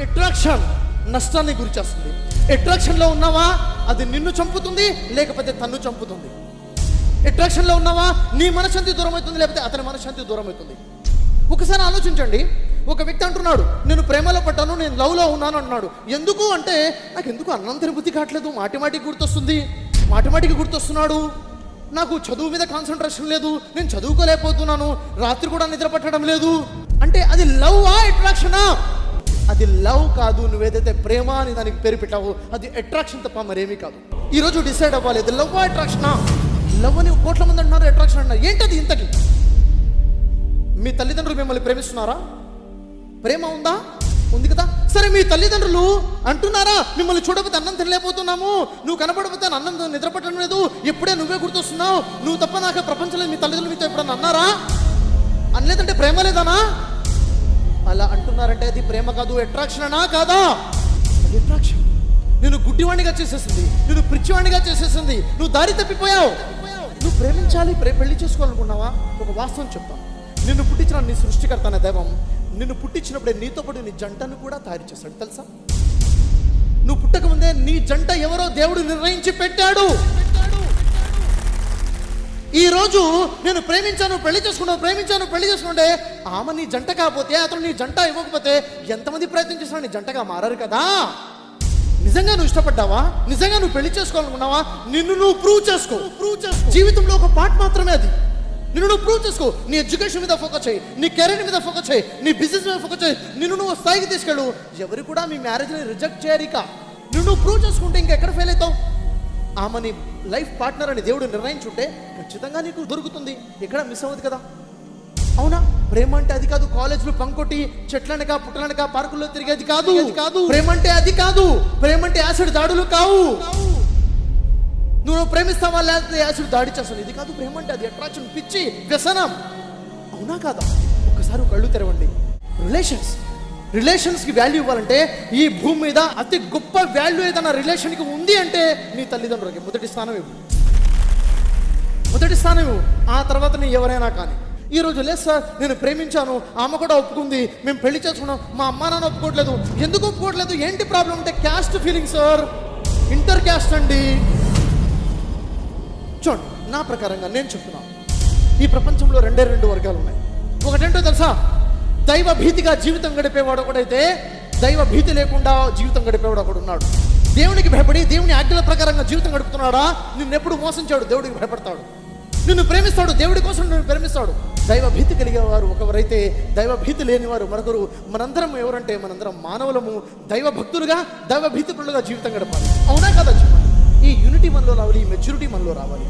Attraction నష్టాన్ని గురి చేస్తుంది. అట్రాక్షన్లో ఉన్నావా, అది నిన్ను చంపుతుంది, లేకపోతే తన్ను చంపుతుంది. అట్రాక్షన్లో ఉన్నావా, నీ మనశ్శాంతి దూరం అవుతుంది, లేకపోతే అతని మనశ్శాంతి దూరం అవుతుంది. ఒకసారి ఆలోచించండి. ఒక వ్యక్తి అంటున్నాడు, నేను ప్రేమలో పడ్డాను, నేను లవ్లో ఉన్నాను అంటున్నాడు. ఎందుకు అంటే, నాకు ఎందుకు అన్నం తినబుద్ధి కావట్లేదు, మాటిమాటికి గుర్తొస్తుంది, మాటిమాటికి గుర్తొస్తున్నాడు, నాకు చదువు మీద కాన్సన్ట్రేషన్ లేదు, నేను చదువుకోలేకపోతున్నాను, రాత్రి కూడా నిద్ర పట్టడం లేదు. అంటే అది లవ్వా అట్రాక్షనా? అది లవ్ కాదు. నువ్వేదైతే ప్రేమ అని దానికి పేరు పెట్టావో అది అట్రాక్షన్ తప్ప మరేమీ కాదు. ఈరోజు డిసైడ్ అవ్వాలి, అది లవ్ అట్రాక్షనా? లవ్ అని కోట్ల మంది అంటున్నారు, అట్రాక్షన్ అంటున్నారు. ఏంటది ఇంతకి? మీ తల్లిదండ్రులు మిమ్మల్ని ప్రేమిస్తున్నారా? ప్రేమ ఉందా? ఉంది కదా. సరే, మీ తల్లిదండ్రులు అంటున్నారా, మిమ్మల్ని చూడకపోతే అన్నం తినలేకపోతున్నాము, నువ్వు కనపడకపోతే అన్నం నిద్రపట్టడం లేదు, ఎప్పుడే నువ్వే గుర్తొస్తున్నావు, నువ్వు తప్ప నాకు ప్రపంచంలో మీ తల్లిదండ్రులు మీతో ఎప్పుడన్నా అన్నారా? అనలేదంటే ప్రేమ లేదనా? అలా అంటున్నారంటే అది ప్రేమ కాదు, అట్రాక్షన్ అనా కాదా? అది అట్రాక్షన్. నేను గుడ్డివాణిగా చేసేసింది, నేను పిచ్చివాణిగా చేసేసింది, నువ్వు దారి తప్పిపోయావు. నువ్వు ప్రేమించాలి, పెళ్లి చేసుకోవాలనుకున్నావా? ఒక వాస్తవం చెప్తాను. నిన్ను పుట్టించిన నీ సృష్టికర్త అనే దైవం నిన్ను పుట్టించినప్పుడే నీతో పాటు నీ జంటను కూడా తయారు చేశాడు, తెలుసా? నువ్వు పుట్టక ముందే నీ జంట ఎవరో దేవుడు నిర్ణయించి పెట్టాడు. ఈ రోజు నేను ప్రేమించాను, పెళ్లి చేసుకున్నావు, ప్రేమించాను, పెళ్లి చేసుకుంటే ఆమె నీ జంట కాకపోతే, అతను నీ జంట ఇవ్వకపోతే ఎంతమంది ప్రయత్నం చేసినా నీ జంటగా మారారు కదా. నిజంగా నువ్వు ఇష్టపడ్డావా? నిజంగా నువ్వు పెళ్లి చేసుకోవాలనుకున్నావా? నిన్ను నువ్వు ప్రూవ్ చేసుకో. జీవితంలో ఒక పార్ట్ మాత్రమే అది. నిన్ను నువ్వు ప్రూవ్ చేసుకో. నీ ఎడ్యుకేషన్ మీద ఫోకస్ చేయి, నీ కెరీర్ మీద ఫోకస్ చేయి, నీ బిజినెస్ మీద ఫోకస్ చేయి. నిన్ను నువ్వు స్థాయికి తీసుకెళ్ళు. ఎవరు కూడా మీ మ్యారేజ్ని రిజెక్ట్ చేయరు. ఇక నువ్వు ప్రూవ్ చేసుకుంటే ఇంకెక్కడ ఫెయిల్ అవుతావు? ఆమె లైఫ్ పార్ట్నర్ అని దేవుడు నిర్ణయించుంటే ఖచ్చితంగా నీకు దొరుకుతుంది, ఎక్కడ మిస్ అవ్వదు కదా. అవునా? ప్రేమ అంటే అది కాదు, కాలేజ్లో పంకొట్టి చెట్లనక పుట్టలనక పార్కుల్లో తిరిగేది కాదు. ప్రేమ అంటే అది కాదు. ప్రేమ అంటే యాసిడ్ దాడులు కావు. నువ్వు ప్రేమిస్తావా లేకపోతే యాసిడ్ దాడి చేస్తాను, ఇది కాదు ప్రేమ అంటే. అది అట్రాక్షన్, పిచ్చి, వ్యసనం. అవునా కాదా? ఒక్కసారి కళ్ళు తెరవండి. రిలేషన్స్కి వాల్యూ ఇవ్వాలంటే ఈ భూమి మీద అతి గొప్ప వాల్యూ ఏదైనా రిలేషన్కి ఉంది అంటే నీ తల్లిదండ్రులకి మొదటి స్థానం ఇవ్వు. ఆ తర్వాత నీ ఎవరైనా కానీ. ఈరోజు లేదు సార్, నేను ప్రేమించాను, ఆమె కూడా ఒప్పుకుంది, మేము పెళ్లి చేసుకున్నాం, మా అమ్మా నాన్న ఒప్పుకోవట్లేదు. ఎందుకు ఒప్పుకోవట్లేదు? ఏంటి ప్రాబ్లం అంటే caste feeling sir, inter caste అండి. చూడండి, నా ప్రకారంగా నేను చెప్తున్నాను, ఈ ప్రపంచంలో రెండు వర్గాలు ఉన్నాయి. ఒకటేంటో తెలుసా? దైవ భీతిగా జీవితం గడిపేవాడు ఒకడైతే, దైవ భీతి లేకుండా జీవితం గడిపేవాడు ఒకడు ఉన్నాడు. దేవునికి భయపడి దేవుని ఆజ్ఞల ప్రకారంగా జీవితం గడుపుతున్నాడా? నిన్నెప్పుడు మోసం చేయడు, దేవుడికి భయపడతాడు, నిన్ను ప్రేమిస్తాడు, దేవుడి కోసం నిన్ను ప్రేమిస్తాడు. దైవ భీతి కలిగేవారు ఒకవరైతే, దైవ భీతి లేనివారు మరొకరు. మనందరం ఎవరంటే మనందరం మానవులము. దైవ భక్తులుగా, దైవ భీతిపరులుగా జీవితం గడపాలి. అవునా కదా? చెప్పండి. ఈ యూనిటీ మనలో రావాలి, ఈ మెచ్యూరిటీ మనలో రావాలి.